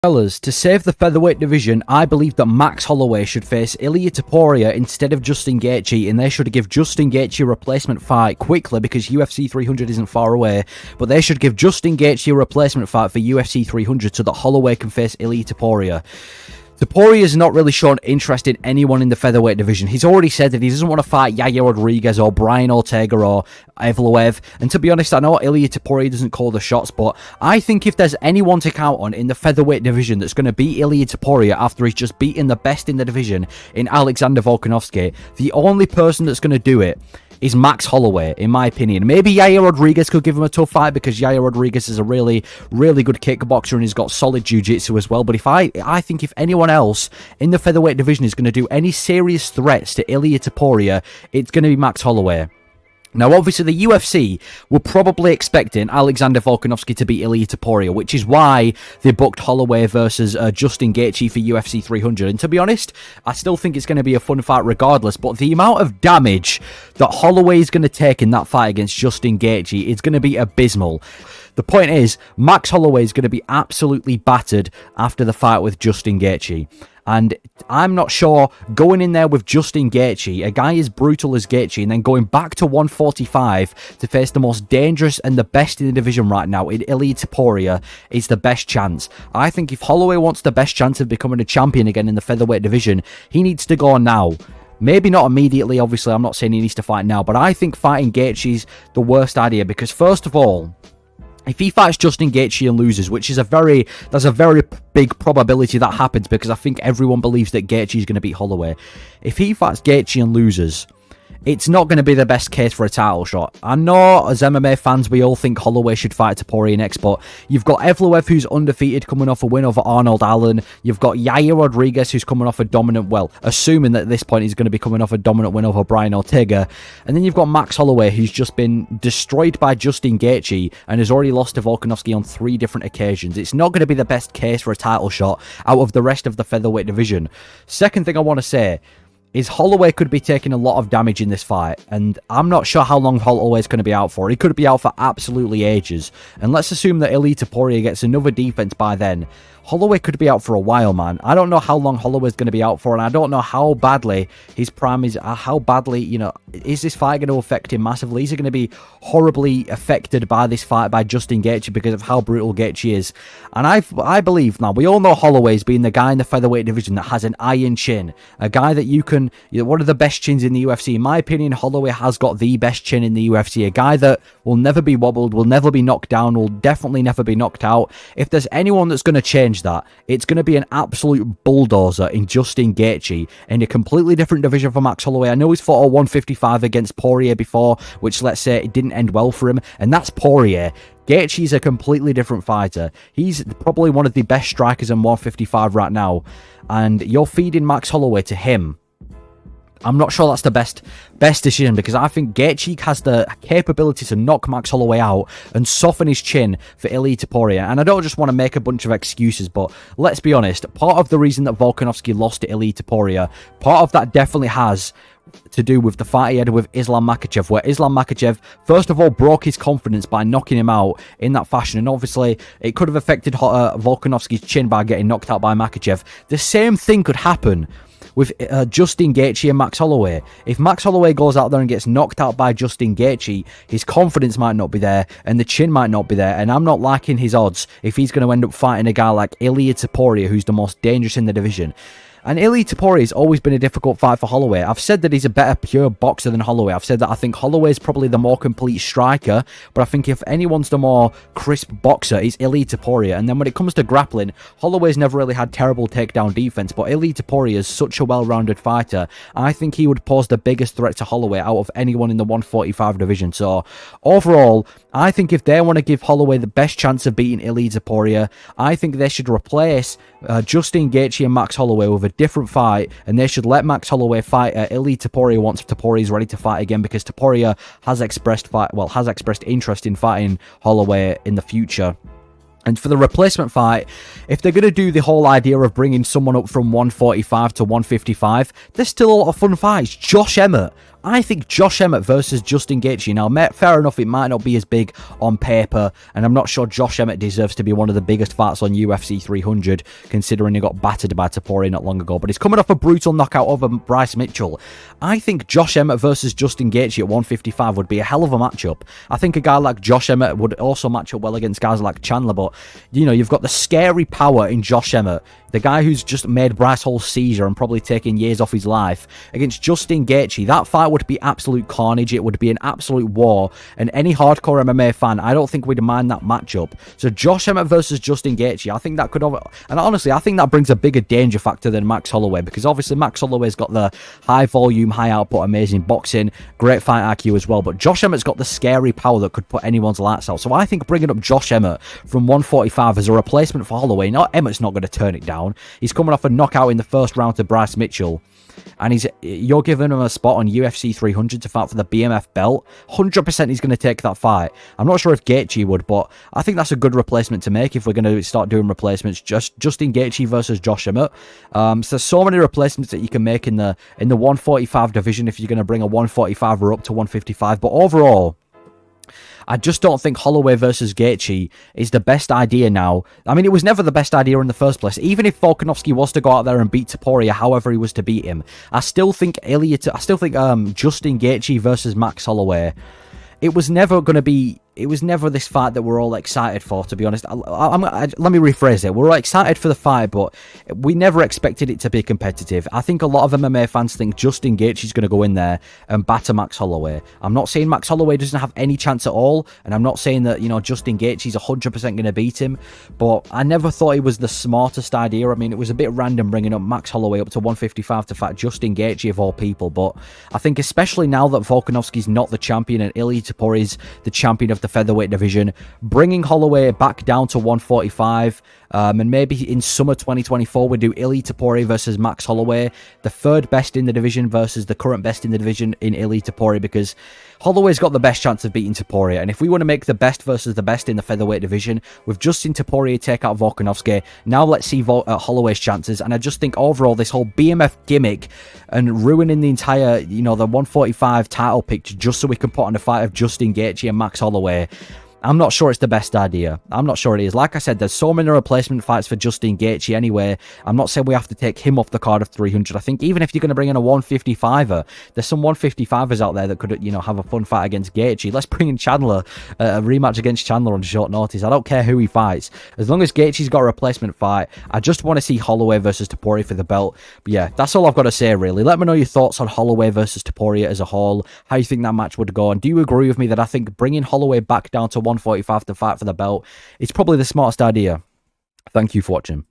Fellas, to save the featherweight division, I believe that Max Holloway should face Ilia Topuria instead of Justin Gaethje, and they should give Justin Gaethje a replacement fight quickly because UFC 300 isn't far away, but they should give Justin Gaethje a replacement fight for UFC 300 so that Holloway can face Ilia Topuria. Topuria has not really shown interest in anyone in the featherweight division. He's already said that he doesn't want to fight Yair Rodriguez or Brian Ortega or Evloev. And to be honest, I know Ilia Topuria doesn't call the shots, but I think if there's anyone to count on in the featherweight division that's going to beat Ilia Topuria after he's just beaten the best in the division in Alexander Volkanovski, the only person that's going to do it is Max Holloway, in my opinion. Maybe Yair Rodriguez could give him a tough fight because Yair Rodriguez is a really, really good kickboxer and he's got solid jiu-jitsu as well. But if I think if anyone else in the featherweight division is going to do any serious threats to Ilia Topuria, it's going to be Max Holloway. Now, obviously, the UFC were probably expecting Alexander Volkanovski to beat Ilia Topuria, which is why they booked Holloway versus Justin Gaethje for UFC 300. And to be honest, I still think it's going to be a fun fight regardless, but the amount of damage that Holloway is going to take in that fight against Justin Gaethje is going to be abysmal. The point is, Max Holloway is going to be absolutely battered after the fight with Justin Gaethje. And I'm not sure going in there with Justin Gaethje, a guy as brutal as Gaethje, and then going back to 145 to face the most dangerous and the best in the division right now in Ilia Topuria is the best chance. I think if Holloway wants the best chance of becoming a champion again in the featherweight division, he needs to go now. Maybe not immediately, obviously, I'm not saying he needs to fight now, but I think fighting Gaethje is the worst idea because, first of all, if he fights Justin Gaethje and loses, which is there's a very big probability that happens because I think everyone believes that Gaethje is going to beat Holloway. If he fights Gaethje and loses, it's not going to be the best case for a title shot. I know as MMA fans, we all think Holloway should fight Topuria next, but you've got Evloev who's undefeated coming off a win over Arnold Allen. You've got Yair Rodriguez who's coming off a dominant, well, assuming that at this point he's going to be coming off a dominant win over Brian Ortega. And then you've got Max Holloway who's just been destroyed by Justin Gaethje and has already lost to Volkanovski on 3 different occasions. It's not going to be the best case for a title shot out of the rest of the featherweight division. Second thing I want to say is Holloway could be taking a lot of damage in this fight, and I'm not sure how long Holloway's going to be out for. He could be out for absolutely ages, and let's assume that Ilia Topuria gets another defense by then. Holloway could be out for a while, man. I don't know how long Holloway's going to be out for, and I don't know how badly his prime is, how badly, is this fight going to affect him massively? Is he going to be horribly affected by this fight by Justin Gaethje because of how brutal Gaethje is? And I believe, now, we all know Holloway's being the guy in the featherweight division that has an iron chin, a guy that you can, one of the best chins in the UFC. In my opinion, Holloway has got the best chin in the UFC, a guy that will never be wobbled, will never be knocked down, will definitely never be knocked out. If there's anyone that's going to change that, it's going to be an absolute bulldozer in Justin Gaethje in a completely different division for Max Holloway. I know he's fought a 155 against Poirier before, which, let's say, it didn't end well for him, and that's Poirier. Gaethje's a completely different fighter. He's probably one of the best strikers in 155 right now, and you're feeding Max Holloway to him. I'm not sure that's the best decision because I think Gaethje has the capability to knock Max Holloway out and soften his chin for Ilia Topuria. And I don't just want to make a bunch of excuses, but let's be honest, part of the reason that Volkanovski lost to Ilia Topuria, part of that definitely has to do with the fight he had with Islam Makhachev, where Islam Makhachev, first of all, broke his confidence by knocking him out in that fashion, and obviously it could have affected Volkanovski's chin by getting knocked out by Makhachev. The same thing could happen with Justin Gaethje and Max Holloway. If Max Holloway goes out there and gets knocked out by Justin Gaethje, his confidence might not be there and the chin might not be there, and I'm not liking his odds if he's going to end up fighting a guy like Ilia Topuria, who's the most dangerous in the division. And Ilia Topuria has always been a difficult fight for Holloway. I've said that he's a better pure boxer than Holloway. I've said that I think Holloway is probably the more complete striker, but I think if anyone's the more crisp boxer, it's Ilia Topuria. And then when it comes to grappling, Holloway's never really had terrible takedown defense, but Ilia Topuria is such a well-rounded fighter. I think he would pose the biggest threat to Holloway out of anyone in the 145 division. So overall, I think if they want to give Holloway the best chance of beating Ilia Topuria, I think they should replace Justin Gaethje and Max Holloway with a different fight, and they should let Max Holloway fight Ilia Topuria once Topuria is ready to fight again, because Topuria has expressed interest in fighting Holloway in the future. And for the replacement fight, if they're going to do the whole idea of bringing someone up from 145 to 155, there's still a lot of fun fights. Josh Emmett I think Josh Emmett versus Justin Gaethje. Now, fair enough, it might not be as big on paper, and I'm not sure Josh Emmett deserves to be one of the biggest fights on UFC 300, considering he got battered by Topuria not long ago. But he's coming off a brutal knockout over Bryce Mitchell. I think Josh Emmett versus Justin Gaethje at 155 would be a hell of a matchup. I think a guy like Josh Emmett would also match up well against guys like Chandler, but, you know, you've got the scary power in Josh Emmett, the guy who's just made Bryce Hall Caesar and probably taken years off his life, against Justin Gaethje. That fight would be absolute carnage. It would be an absolute war, and any hardcore MMA fan, I don't think we'd mind that matchup. So Josh Emmett versus Justin Gaethje, I think that could, and honestly, I think that brings a bigger danger factor than Max Holloway, because obviously Max Holloway's got the high volume, high output, amazing boxing, great fight IQ as well, but Josh Emmett's got the scary power that could put anyone's lights out. So I think bringing up Josh Emmett from 145 as a replacement for Holloway, Emmett's not going to turn it down. He's coming off a knockout in the first round to Bryce Mitchell, and you're giving him a spot on UFC 300 to fight for the BMF belt. 100% he's going to take that fight. I'm not sure if Gaethje would, but I think that's a good replacement to make if we're going to start doing replacements. Justin Gaethje versus Josh Emmett. So many replacements that you can make in the 145 division if you're going to bring a 145er up to 155. But overall, I just don't think Holloway versus Gaethje is the best idea now. I mean, it was never the best idea in the first place. Even if Volkanovski was to go out there and beat Topuria, however he was to beat him, I still think Justin Gaethje versus Max Holloway, it was never going to be... It was never this fight that we're all excited for, to be honest. Let me rephrase it. We're all excited for the fight, but we never expected it to be competitive. I think a lot of MMA fans think Justin Gaethje is going to go in there and batter Max Holloway. I'm not saying Max Holloway doesn't have any chance at all, and I'm not saying that, you know, Justin Gaethje is 100% going to beat him, but I never thought it was the smartest idea. I mean, it was a bit random bringing up Max Holloway up to 155 to fight Justin Gaethje of all people, but I think especially now that Volkanovski's not the champion and Ilia Topuria is the champion of the featherweight division, bringing Holloway back down to 145, and maybe in summer 2024 we do Ilia Topuria versus Max Holloway, the third best in the division versus the current best in the division in Ilia Topuria, because Holloway's got the best chance of beating Topuria, and if we want to make the best versus the best in the featherweight division, with Justin Topuria take out Volkanovski, now let's see Holloway's chances. And I just think overall this whole BMF gimmick and ruining the entire, you know, the 145 title picture just so we can put on a fight of Justin Gaethje and Max Holloway, I'm not sure it's the best idea. I'm not sure it is. Like I said, there's so many replacement fights for Justin Gaethje anyway. I'm not saying we have to take him off the card of 300. I think even if you're going to bring in a 155er, there's some 155ers out there that could, you know, have a fun fight against Gaethje. Let's bring in Chandler, a rematch against Chandler on short notice. I don't care who he fights. As long as Gaethje's got a replacement fight, I just want to see Holloway versus Topuria for the belt. But yeah, that's all I've got to say, really. Let me know your thoughts on Holloway versus Topuria as a whole, how you think that match would go, and do you agree with me that I think bringing Holloway back down to 145 to fight for the belt is probably the smartest idea? Thank you for watching.